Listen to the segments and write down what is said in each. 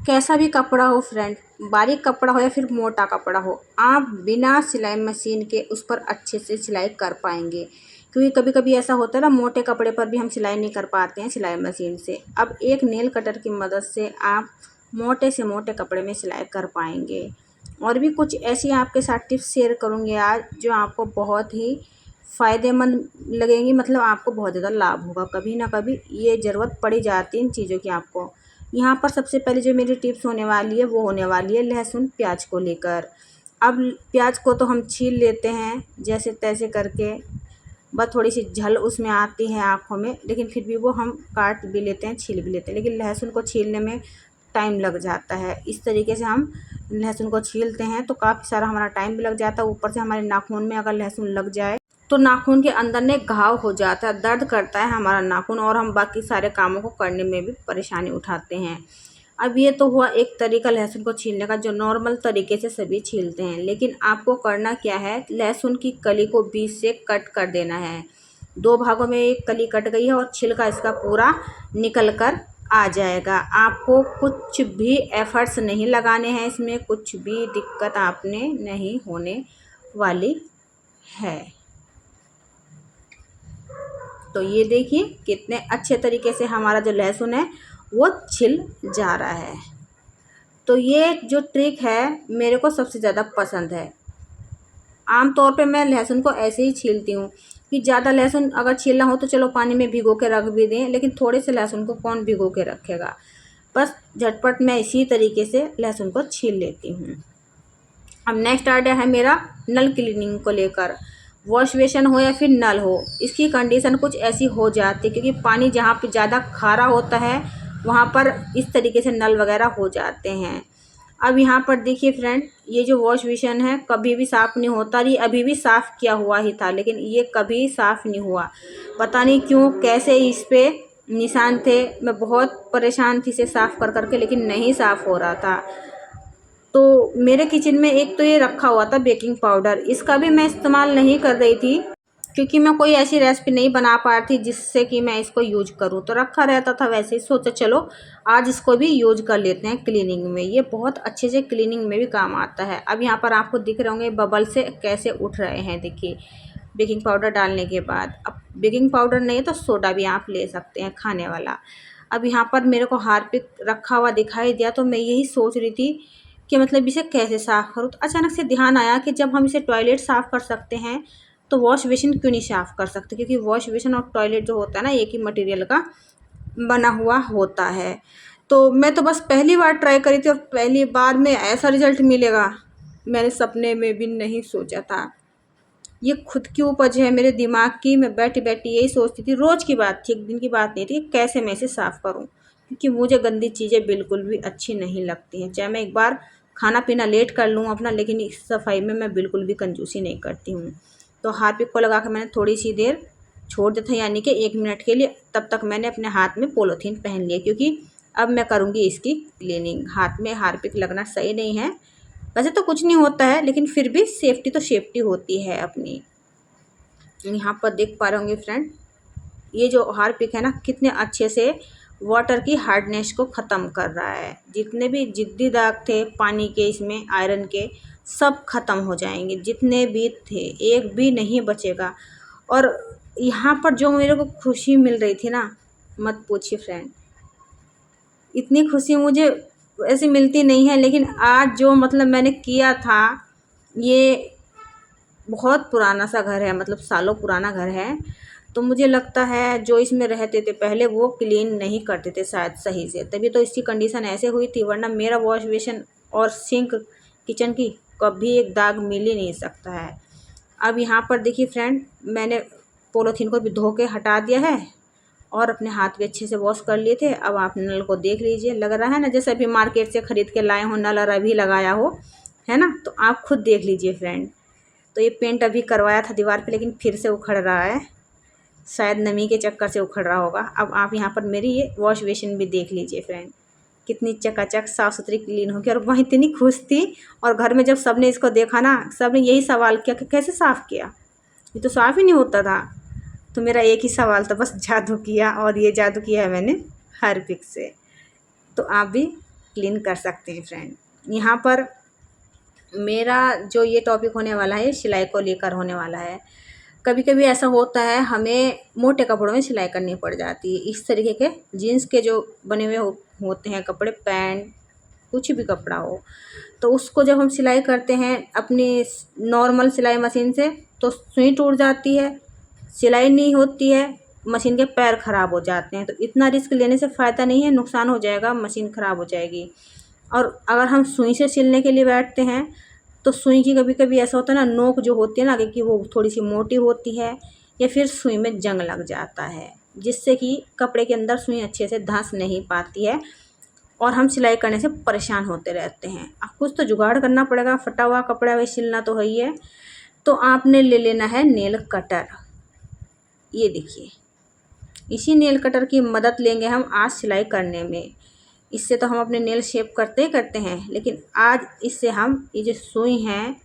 कैसा भी कपड़ा हो फ्रेंड, बारीक कपड़ा हो या फिर मोटा कपड़ा हो, आप बिना सिलाई मशीन के उस पर अच्छे से सिलाई कर पाएंगे। क्योंकि कभी कभी ऐसा होता है ना, मोटे कपड़े पर भी हम सिलाई नहीं कर पाते हैं सिलाई मशीन से। अब एक नेल कटर की मदद से आप मोटे से मोटे कपड़े में सिलाई कर पाएंगे। और भी कुछ ऐसी आपके साथ टिप्स शेयर करूँगी आज, जो आपको बहुत ही फ़ायदेमंद लगेंगी। मतलब आपको बहुत ज़्यादा लाभ होगा, कभी ना कभी ये ज़रूरत पड़ी जाती है इन चीज़ों की आपको। यहाँ पर सबसे पहले जो मेरी टिप्स होने वाली है वो होने वाली है लहसुन प्याज को लेकर। अब प्याज को तो हम छील लेते हैं जैसे तैसे करके, बस थोड़ी सी झल उसमें आती है आँखों में, लेकिन फिर भी वो हम काट भी लेते हैं, छील भी लेते हैं। लेकिन लहसुन को छीलने में टाइम लग जाता है। इस तरीके से हम लहसुन को छीलते हैं तो काफ़ी सारा हमारा टाइम भी लग जाता है। ऊपर से हमारे नाखून में अगर लहसुन लग जाए तो नाखून के अंदर ने घाव हो जाता है, दर्द करता है हमारा नाखून, और हम बाकी सारे कामों को करने में भी परेशानी उठाते हैं। अब ये तो हुआ एक तरीका लहसुन को छीलने का, जो नॉर्मल तरीके से सभी छीलते हैं। लेकिन आपको करना क्या है, लहसुन की कली को बीच से कट कर देना है। 2 भागों में एक कली कट गई है और छिलका इसका पूरा निकल कर आ जाएगा। आपको कुछ भी एफर्ट्स नहीं लगाने हैं, इसमें कुछ भी दिक्कत आपने नहीं होने वाली है। तो ये देखिए कितने अच्छे तरीके से हमारा जो लहसुन है वो छिल जा रहा है। तो ये जो ट्रिक है मेरे को सबसे ज़्यादा पसंद है। आम तौर पे मैं लहसुन को ऐसे ही छीलती हूँ कि ज़्यादा लहसुन अगर छीलना हो तो चलो पानी में भिगो के रख भी दें, लेकिन थोड़े से लहसुन को कौन भिगो के रखेगा। बस झटपट मैं इसी तरीके से लहसुन को छील लेती हूँ। अब नेक्स्ट आइडिया है मेरा नल क्लीनिंग को लेकर। वॉश बेसिन हो या फिर नल हो, इसकी कंडीशन कुछ ऐसी हो जाती है क्योंकि पानी जहाँ पे ज़्यादा खारा होता है वहाँ पर इस तरीके से नल वगैरह हो जाते हैं। अब यहाँ पर देखिए फ्रेंड, ये जो वॉश बेसिन है कभी भी साफ़ नहीं होता। ये अभी भी साफ़ किया हुआ ही था, लेकिन ये कभी साफ़ नहीं हुआ। पता नहीं क्यों, कैसे इस पे निशान थे। मैं बहुत परेशान थी इसे साफ़ कर करके, लेकिन नहीं साफ़ हो रहा था। तो मेरे किचन में एक तो ये रखा हुआ था बेकिंग पाउडर, इसका भी मैं इस्तेमाल नहीं कर रही थी क्योंकि मैं कोई ऐसी रेसिपी नहीं बना पा रही थी जिससे कि मैं इसको यूज करूँ। तो रखा रहता था वैसे ही, सोचा चलो आज इसको भी यूज कर लेते हैं क्लीनिंग में। ये बहुत अच्छे से क्लीनिंग में भी काम आता है। अब यहाँ पर आपको दिख रहे होंगे बबल से कैसे उठ रहे हैं, देखिए बेकिंग पाउडर डालने के बाद। अब बेकिंग पाउडर नहीं है तो सोडा भी आप ले सकते हैं खाने वाला। अब यहाँ पर मेरे को हार्पिक रखा हुआ दिखाई दिया तो मैं यही सोच रही थी कि मतलब इसे कैसे साफ़ करूँ। तो अचानक से ध्यान आया कि जब हम इसे टॉयलेट साफ़ कर सकते हैं तो वॉश बेसिन क्यों नहीं साफ़ कर सकते, क्योंकि वॉश बेसिन और टॉयलेट जो होता है ना एक ही मटेरियल का बना हुआ होता है। तो मैं तो बस पहली बार ट्राई करी थी और पहली बार में ऐसा रिज़ल्ट मिलेगा मैंने सपने में भी नहीं सोचा था। ये खुद की उपज है मेरे दिमाग की। मैं बैठी बैठी यही सोचती थी, रोज़ की बात थी, एक दिन की बात नहीं थी, कि कैसे मैं इसे साफ़ करूँ, क्योंकि मुझे गंदी चीज़ें बिल्कुल भी अच्छी नहीं लगती हैं। चाहे मैं एक बार खाना पीना लेट कर लूँ अपना, लेकिन इस सफाई में मैं बिल्कुल भी कंजूसी नहीं करती हूँ। तो हार्पिक को लगा के मैंने थोड़ी सी देर छोड़ दिया था, यानी कि 1 मिनट के लिए। तब तक मैंने अपने हाथ में पॉलीथीन पहन लिया, क्योंकि अब मैं करूँगी इसकी क्लीनिंग। हाथ में हार्पिक लगना सही नहीं है। वैसे तो कुछ नहीं होता है, लेकिन फिर भी सेफ्टी तो सेफ्टी होती है अपनी। यहाँ पर देख पा रहे होंगे फ्रेंड, ये जो हार्पिक है ना कितने अच्छे से वाटर की हार्डनेस को ख़त्म कर रहा है। जितने भी जिद्दी दाग थे पानी के, इसमें आयरन के, सब ख़त्म हो जाएंगे। जितने भी थे एक भी नहीं बचेगा। और यहाँ पर जो मेरे को खुशी मिल रही थी ना, मत पूछिए फ्रेंड। इतनी खुशी मुझे ऐसे मिलती नहीं है, लेकिन आज जो मतलब मैंने किया था, ये बहुत पुराना सा घर है, मतलब सालों पुराना घर है। तो मुझे लगता है जो इसमें रहते थे पहले वो क्लीन नहीं करते थे शायद सही से, तभी तो इसकी कंडीशन ऐसे हुई थी। वरना मेरा वॉश बेसिन और सिंक किचन की कभी एक दाग मिल ही नहीं सकता है। अब यहाँ पर देखिए फ्रेंड, मैंने पॉलीथीन को भी धो के हटा दिया है और अपने हाथ भी अच्छे से वॉश कर लिए थे। अब आप नल को देख लीजिए, लग रहा है ना जैसे अभी मार्केट से ख़रीद के लाए हो नल और अभी लगाया हो, है ना। तो आप खुद देख लीजिए फ्रेंड। तो ये पेंट अभी करवाया था दीवार पे, लेकिन फिर से उखड़ रहा है, शायद नमी के चक्कर से उखड़ रहा होगा। अब आप यहाँ पर मेरी ये वॉश बेसिन भी देख लीजिए फ्रेंड, कितनी चकाचक साफ़ सुथरी क्लीन होगी। और वह इतनी खुश थी, और घर में जब सबने इसको देखा ना, सबने यही सवाल किया कि कैसे साफ़ किया, ये तो साफ़ ही नहीं होता था। तो मेरा एक ही सवाल था, बस जादू किया, और ये जादू किया है मैंने हार्पिक से। तो आप भी क्लीन कर सकते हैं फ्रेंड। यहाँ पर मेरा जो ये टॉपिक होने वाला है सिलाई को लेकर होने वाला है। कभी कभी ऐसा होता है हमें मोटे कपड़ों में सिलाई करनी पड़ जाती है। इस तरीके के जीन्स के जो बने हुए होते हैं कपड़े, पैंट, कुछ भी कपड़ा हो, तो उसको जब हम सिलाई करते हैं अपनी नॉर्मल सिलाई मशीन से तो सुई टूट जाती है, सिलाई नहीं होती है, मशीन के पैर ख़राब हो जाते हैं। तो इतना रिस्क लेने से फ़ायदा नहीं है, नुकसान हो जाएगा, मशीन ख़राब हो जाएगी। और अगर हम सुई से सिलने के लिए बैठते हैं तो सुई की कभी कभी ऐसा होता है ना, नोक जो होती है ना आगे की वो थोड़ी सी मोटी होती है, या फिर सुई में जंग लग जाता है, जिससे कि कपड़े के अंदर सुई अच्छे से धंस नहीं पाती है और हम सिलाई करने से परेशान होते रहते हैं। अब कुछ तो जुगाड़ करना पड़ेगा, फटा हुआ कपड़ा वही सिलना तो है ही है। तो आपने ले लेना है नेल कटर। ये देखिए, इसी नेल कटर की मदद लेंगे हम आज सिलाई करने में। इससे तो हम अपने नेल शेप करते ही करते हैं, लेकिन आज इससे हम ये जो सुई हैं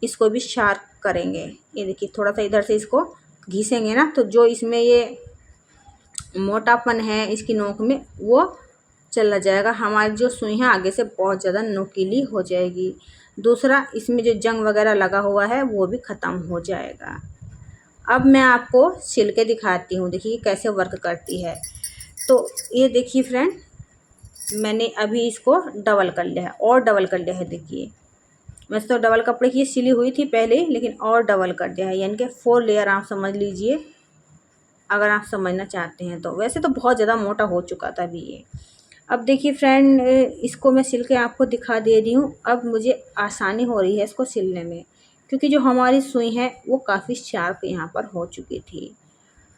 इसको भी शार्प करेंगे। ये देखिए, थोड़ा सा इधर से इसको घिसेंगे ना तो जो इसमें ये मोटापन है इसकी नोक में वो चला जाएगा। हमारी जो सुई है आगे से बहुत ज़्यादा नुकीली हो जाएगी। दूसरा, इसमें जो जंग वगैरह लगा हुआ है वो भी ख़त्म हो जाएगा। अब मैं आपको सिल के दिखाती हूँ, देखिए कैसे वर्क करती है। तो ये देखिए फ्रेंड, मैंने अभी इसको डबल कर लिया है और डबल कर लिया है। देखिए, वैसे तो डबल कपड़े की सिली हुई थी पहले, लेकिन और डबल कर दिया है, यानी कि 4 लेयर आप समझ लीजिए अगर आप समझना चाहते हैं तो। वैसे तो बहुत ज़्यादा मोटा हो चुका था अभी ये। अब देखिए फ्रेंड, इसको मैं सिल के आपको दिखा दे रही हूँ। अब मुझे आसानी हो रही है इसको सिलने में, क्योंकि जो हमारी सुई है वो काफ़ी शार्प यहाँ पर हो चुकी थी।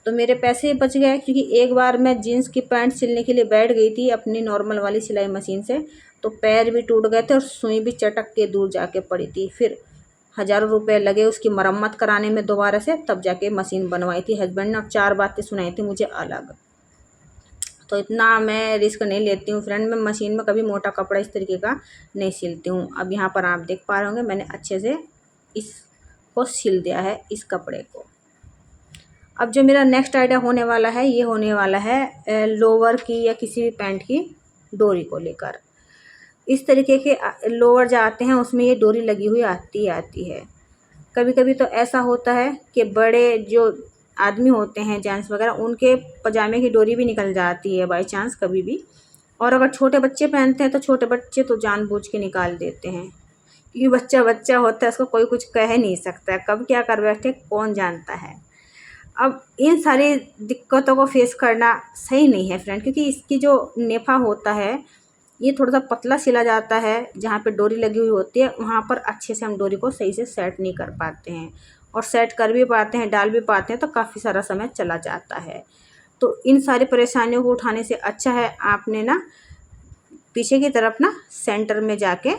तो मेरे पैसे बच गए, क्योंकि एक बार मैं जीन्स की पैंट सिलने के लिए बैठ गई थी अपनी नॉर्मल वाली सिलाई मशीन से, तो पैर भी टूट गए थे और सुई भी चटक के दूर जाके पड़ी थी। फिर हज़ारों रुपए लगे उसकी मरम्मत कराने में दोबारा से, तब जाके मशीन बनवाई थी हस्बैंड ने और 4 बातें सुनाई थी मुझे अलग। तो इतना मैं रिस्क नहीं लेती हूँ फ्रेंड, मैं मशीन में कभी मोटा कपड़ा इस तरीके का नहीं सिलती हूँ। अब यहाँ पर आप देख पा रहे होंगे मैंने अच्छे से इसको सिल दिया है इस कपड़े को। अब जो मेरा नेक्स्ट आइडिया होने वाला है ये होने वाला है लोअर की या किसी भी पैंट की डोरी को लेकर। इस तरीके के लोअर जो आते हैं उसमें ये डोरी लगी हुई आती है। कभी कभी तो ऐसा होता है कि बड़े जो आदमी होते हैं जेंट्स वगैरह, उनके पजामे की डोरी भी निकल जाती है बाई चांस कभी भी। और अगर छोटे बच्चे पहनते हैं तो छोटे बच्चे तो जानबूझ के निकाल देते हैं, क्योंकि बच्चा बच्चा होता है, उसको कोई कुछ कह नहीं सकता, कब क्या कर बैठे कौन जानता है। अब इन सारी दिक्कतों को फेस करना सही नहीं है फ्रेंड, क्योंकि इसकी जो नेफा होता है ये थोड़ा सा पतला सिला जाता है। जहाँ पे डोरी लगी हुई होती है वहाँ पर अच्छे से हम डोरी को सही से सेट नहीं कर पाते हैं, और सेट कर भी पाते हैं, डाल भी पाते हैं तो काफ़ी सारा समय चला जाता है। तो इन सारी परेशानियों को उठाने से अच्छा है आपने ना पीछे की तरफ ना सेंटर में जाके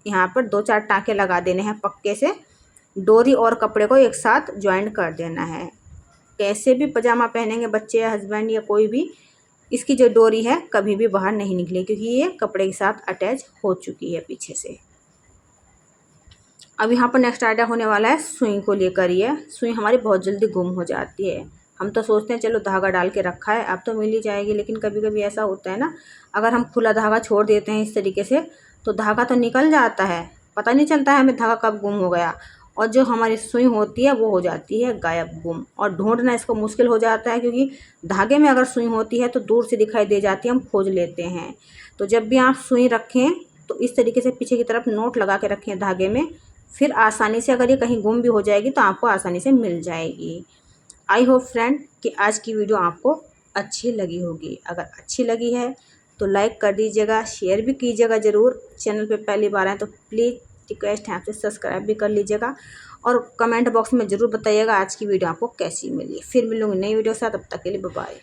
यहाँ पर 2-4 टाँके लगा देने हैं पक्के से, डोरी और कपड़े को एक साथ ज्वाइंट कर देना है। कैसे भी पजामा पहनेंगे बच्चे या हस्बैंड या कोई भी, इसकी जो डोरी है कभी भी बाहर नहीं निकले, क्योंकि ये कपड़े के साथ अटैच हो चुकी है पीछे से। अब यहाँ पर नेक्स्ट आइडिया होने वाला है सुई को लेकर। ये सुई हमारी बहुत जल्दी गुम हो जाती है। हम तो सोचते हैं चलो धागा डाल के रखा है अब तो मिल ही जाएगी, लेकिन कभी कभी ऐसा होता है ना, अगर हम खुला धागा छोड़ देते हैं इस तरीके से तो धागा तो निकल जाता है, पता नहीं चलता है हमें धागा कब गुम हो गया, और जो हमारी सुई होती है वो हो जाती है गायब, गुम, और ढूंढना इसको मुश्किल हो जाता है, क्योंकि धागे में अगर सुई होती है तो दूर से दिखाई दे जाती है, हम खोज लेते हैं। तो जब भी आप सुई रखें तो इस तरीके से पीछे की तरफ नोट लगा के रखें धागे में, फिर आसानी से अगर ये कहीं गुम भी हो जाएगी तो आपको आसानी से मिल जाएगी। आई होप फ्रेंड कि आज की वीडियो आपको अच्छी लगी होगी। अगर अच्छी लगी है तो लाइक कर दीजिएगा, शेयर भी कीजिएगा ज़रूर। चैनल पे पहली बार आए तो प्लीज़ रिक्वेस्ट है आपसे सब्सक्राइब भी कर लीजिएगा, और कमेंट बॉक्स में ज़रूर बताइएगा आज की वीडियो आपको कैसी मिली। फिर मिलूँगी नई वीडियो के साथ, तब तक के लिए बाय बाय।